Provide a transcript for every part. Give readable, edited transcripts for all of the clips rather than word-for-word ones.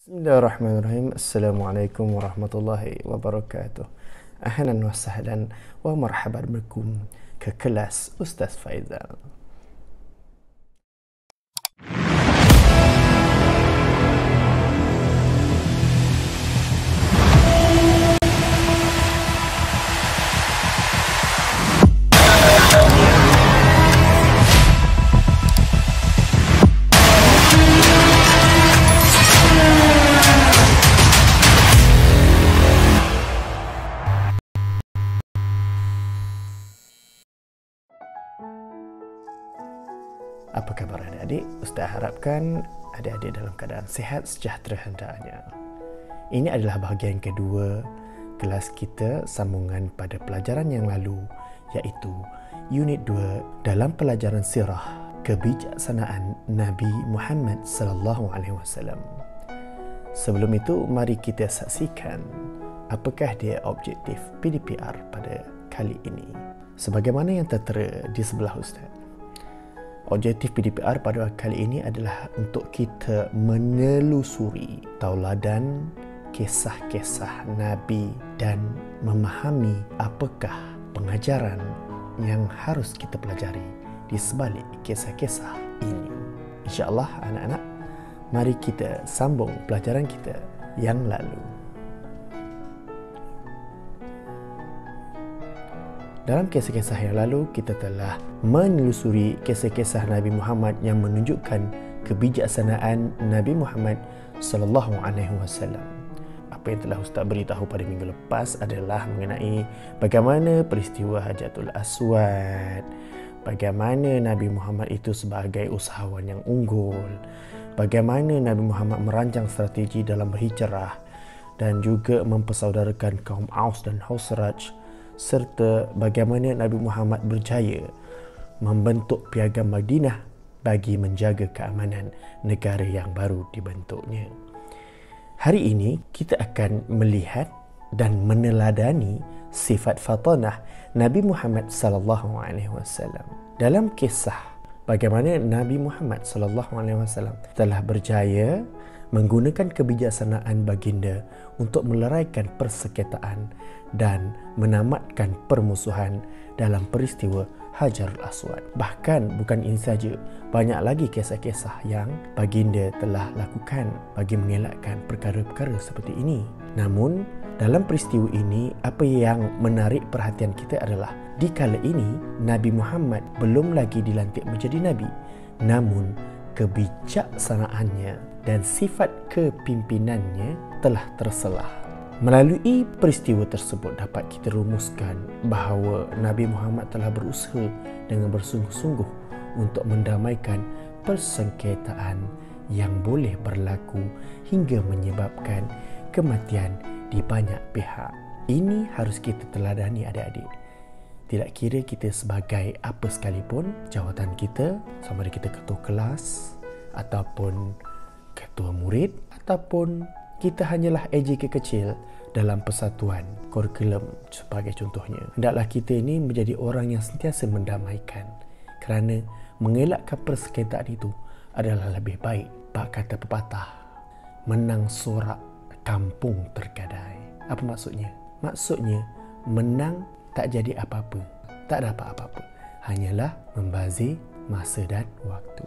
Bismillahirrahmanirrahim. Assalamualaikum warahmatullahi wabarakatuh. Ahlan wa sahlan wa marhaban bikum ke kelas Ustaz Faizal. Apa khabar adik-adik? Ustaz harapkan adik-adik dalam keadaan sihat sejahtera hendaknya. Ini adalah bahagian kedua kelas kita sambungan pada pelajaran yang lalu, iaitu unit 2 dalam pelajaran sirah kebijaksanaan Nabi Muhammad sallallahu alaihi wasallam. Sebelum itu, mari kita saksikan apakah dia objektif PDPR pada kali ini. Sebagaimana yang tertera di sebelah Ustaz. Objektif PDPR pada kali ini adalah untuk kita menelusuri tauladan kisah-kisah Nabi dan memahami apakah pengajaran yang harus kita pelajari di sebalik kisah-kisah ini. InsyaAllah anak-anak, mari kita sambung pelajaran kita yang lalu. Dalam kisah-kisah yang lalu, kita telah menelusuri kisah-kisah Nabi Muhammad yang menunjukkan kebijaksanaan Nabi Muhammad sallallahu alaihi wasallam. Apa yang telah Ustaz beritahu pada minggu lepas adalah mengenai bagaimana peristiwa Hajatul Aswad, bagaimana Nabi Muhammad itu sebagai usahawan yang unggul, bagaimana Nabi Muhammad merancang strategi dalam berhijrah dan juga mempersaudarakan kaum Aus dan Khazraj, serta bagaimana Nabi Muhammad berjaya membentuk Piagam Madinah bagi menjaga keamanan negara yang baru dibentuknya. Hari ini kita akan melihat dan meneladani sifat fatanah Nabi Muhammad sallallahu alaihi wasallam. Dalam kisah bagaimana Nabi Muhammad sallallahu alaihi wasallam telah berjaya menggunakan kebijaksanaan baginda untuk meleraikan persengketaan dan menamatkan permusuhan dalam peristiwa Hajarul Aswad. Bahkan bukan ini saja, banyak lagi kisah-kisah yang baginda telah lakukan bagi mengelakkan perkara-perkara seperti ini. Namun, dalam peristiwa ini, apa yang menarik perhatian kita adalah di kala ini, Nabi Muhammad belum lagi dilantik menjadi Nabi. Namun, kebijaksanaannya dan sifat kepimpinannya telah terselah. Melalui peristiwa tersebut dapat kita rumuskan bahawa Nabi Muhammad telah berusaha dengan bersungguh-sungguh untuk mendamaikan persengketaan yang boleh berlaku hingga menyebabkan kematian di banyak pihak. Ini harus kita teladani adik-adik. Tidak kira kita sebagai apa sekalipun jawatan kita, sama ada kita ketua kelas ataupun ketua murid ataupun kita hanyalah AJK kecil dalam persatuan kurikulum sebagai contohnya. Hendaklah kita ini menjadi orang yang sentiasa mendamaikan, kerana mengelakkan persengketaan itu adalah lebih baik. Bak kata pepatah, menang sorak kampung tergadai. Apa maksudnya? Maksudnya menang tak jadi apa-apa, tak dapat apa-apa, hanyalah membazir masa dan waktu.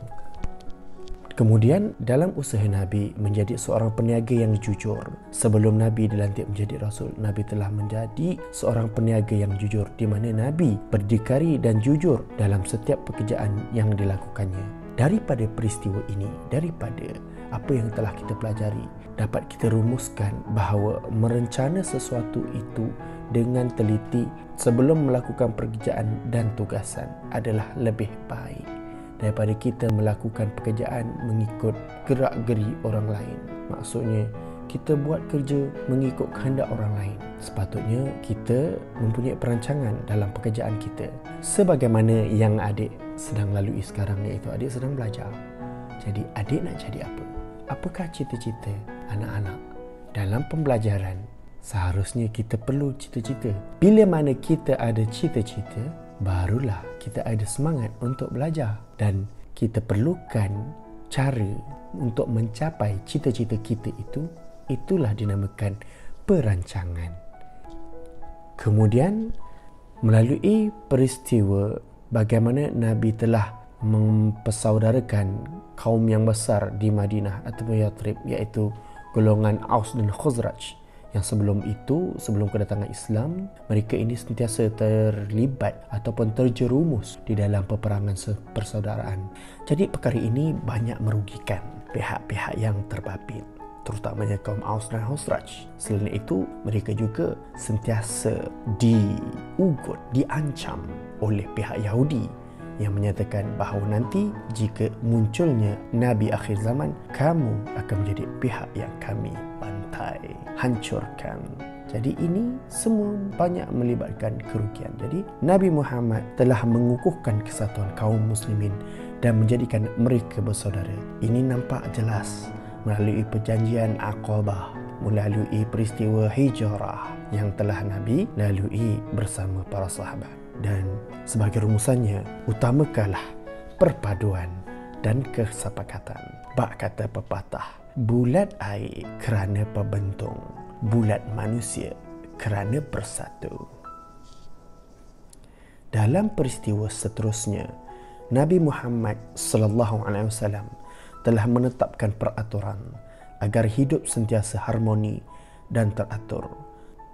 Kemudian dalam usaha Nabi menjadi seorang peniaga yang jujur. Sebelum Nabi dilantik menjadi Rasul, Nabi telah menjadi seorang peniaga yang jujur, di mana Nabi berdikari dan jujur dalam setiap pekerjaan yang dilakukannya. Daripada peristiwa ini, daripada apa yang telah kita pelajari, dapat kita rumuskan bahawa merencana sesuatu itu dengan teliti sebelum melakukan pekerjaan dan tugasan adalah lebih baik daripada kita melakukan pekerjaan mengikut gerak-geri orang lain. Maksudnya, kita buat kerja mengikut kehendak orang lain. Sepatutnya kita mempunyai perancangan dalam pekerjaan kita. Sebagaimana yang adik sedang lalui sekarang, iaitu adik sedang belajar. Jadi adik nak jadi apa? Apakah cita-cita anak-anak dalam pembelajaran? Seharusnya kita perlu cita-cita. Bila mana kita ada cita-cita, barulah kita ada semangat untuk belajar. Dan kita perlukan cara untuk mencapai cita-cita kita itulah dinamakan perancangan. Kemudian melalui peristiwa bagaimana Nabi telah mempersaudarakan kaum yang besar di Madinah atau Yathrib, iaitu golongan Aus dan Khazraj, yang sebelum kedatangan Islam, mereka ini sentiasa terlibat ataupun terjerumus di dalam peperangan persaudaraan. Jadi perkara ini banyak merugikan pihak-pihak yang terbabit, terutamanya kaum Aus dan Khazraj. Selain itu, mereka juga sentiasa diugut, diancam oleh pihak Yahudi yang menyatakan bahawa nanti jika munculnya Nabi akhir zaman, kamu akan menjadi pihak yang kami bantai, hancurkan. Jadi ini semua banyak melibatkan kerugian. Jadi Nabi Muhammad telah mengukuhkan kesatuan kaum muslimin dan menjadikan mereka bersaudara. Ini nampak jelas melalui perjanjian Aqabah, melalui peristiwa hijrah yang telah Nabi lalui bersama para sahabat. Dan sebagai rumusannya, utamakanlah perpaduan dan kesepakatan. Bak kata pepatah, bulat air kerana perbentung, bulat manusia kerana bersatu. Dalam peristiwa seterusnya, Nabi Muhammad SAW telah menetapkan peraturan agar hidup sentiasa harmoni dan teratur.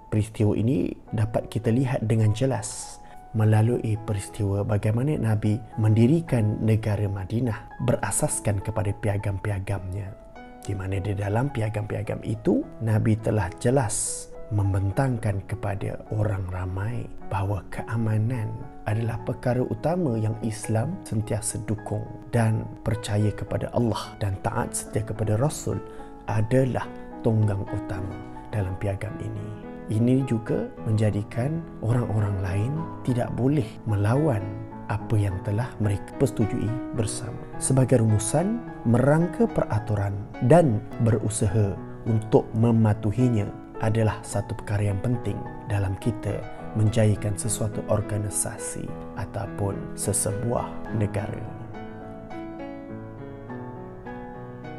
Peristiwa ini dapat kita lihat dengan jelas melalui peristiwa bagaimana Nabi mendirikan negara Madinah berasaskan kepada piagam-piagamnya, di mana di dalam piagam-piagam itu Nabi telah jelas membentangkan kepada orang ramai bahawa keamanan adalah perkara utama yang Islam sentiasa dukung, dan percaya kepada Allah dan taat setia kepada Rasul adalah tunggang utama dalam piagam ini. Ini juga menjadikan orang-orang lain tidak boleh melawan apa yang telah mereka persetujui bersama. Sebagai rumusan, merangka peraturan dan berusaha untuk mematuhinya adalah satu perkara yang penting dalam kita menjayakan sesuatu organisasi ataupun sesebuah negara.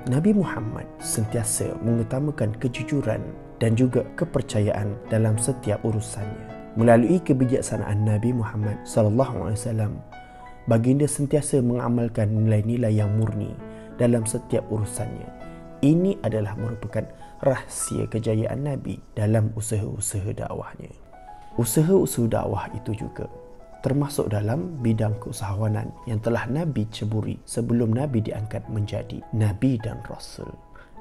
Nabi Muhammad sentiasa mengutamakan kejujuran dan juga kepercayaan dalam setiap urusannya. Melalui kebijaksanaan Nabi Muhammad SAW, baginda sentiasa mengamalkan nilai-nilai yang murni dalam setiap urusannya. Ini adalah merupakan rahsia kejayaan Nabi dalam usaha-usaha dakwahnya. Usaha-usaha dakwah itu juga termasuk dalam bidang keusahawanan yang telah Nabi ceburi sebelum Nabi diangkat menjadi Nabi dan Rasul.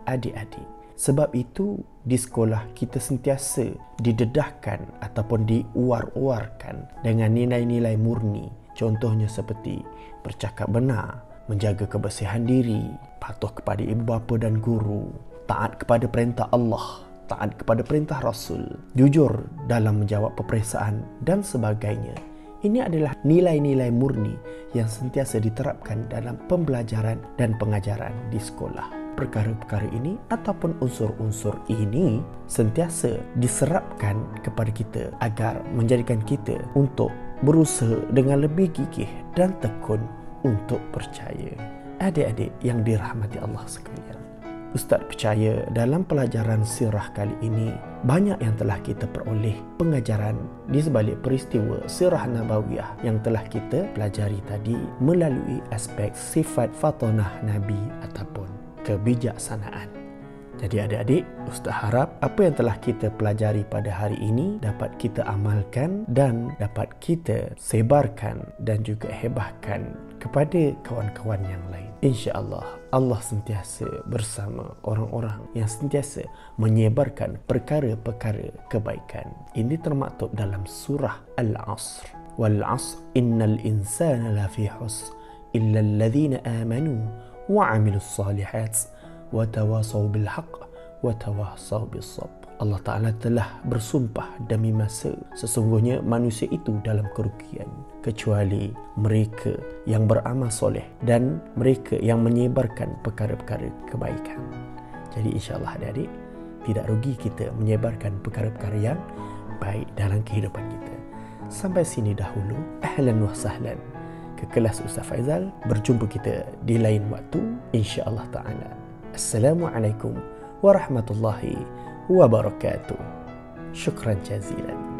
Adik-adik, sebab itu di sekolah kita sentiasa didedahkan ataupun diuar-uarkan dengan nilai-nilai murni. Contohnya seperti bercakap benar, menjaga kebersihan diri, patuh kepada ibu bapa dan guru, taat kepada perintah Allah, taat kepada perintah Rasul, jujur dalam menjawab peperiksaan dan sebagainya. Ini adalah nilai-nilai murni yang sentiasa diterapkan dalam pembelajaran dan pengajaran di sekolah. Perkara-perkara ini ataupun unsur-unsur ini sentiasa diserapkan kepada kita agar menjadikan kita untuk berusaha dengan lebih gigih dan tekun untuk percaya. Adik-adik yang dirahmati Allah sekalian, Ustaz percaya dalam pelajaran sirah kali ini banyak yang telah kita peroleh pengajaran di sebalik peristiwa sirah nabawiyah yang telah kita pelajari tadi melalui aspek sifat fatonah Nabi ataupun kebijaksanaan. Jadi adik-adik, Ustaz harap apa yang telah kita pelajari pada hari ini dapat kita amalkan dan dapat kita sebarkan dan juga hebahkan kepada kawan-kawan yang lain. InsyaAllah Allah sentiasa bersama orang-orang yang sentiasa menyebarkan perkara-perkara kebaikan. Ini termaktub dalam surah Al-Asr. Wal-Asr innal insana lafi husr illa alladhina amanu وعملوا الصالحات وتواصوا بالحق وتواصوا بالصبر. Allah Ta'ala telah bersumpah demi masa, sesungguhnya manusia itu dalam kerugian kecuali mereka yang beramal soleh dan mereka yang menyebarkan perkara-perkara kebaikan. Jadi insyaAllah adik-adik, tidak rugi kita menyebarkan perkara-perkara yang baik dalam kehidupan kita. Sampai sini dahulu. Ahlan wa sahlan. ke kelas Ustaz Faizal. Berjumpa kita di lain waktu insya-Allah taala. Assalamualaikum warahmatullahi wabarakatuh. Syukran jazilan.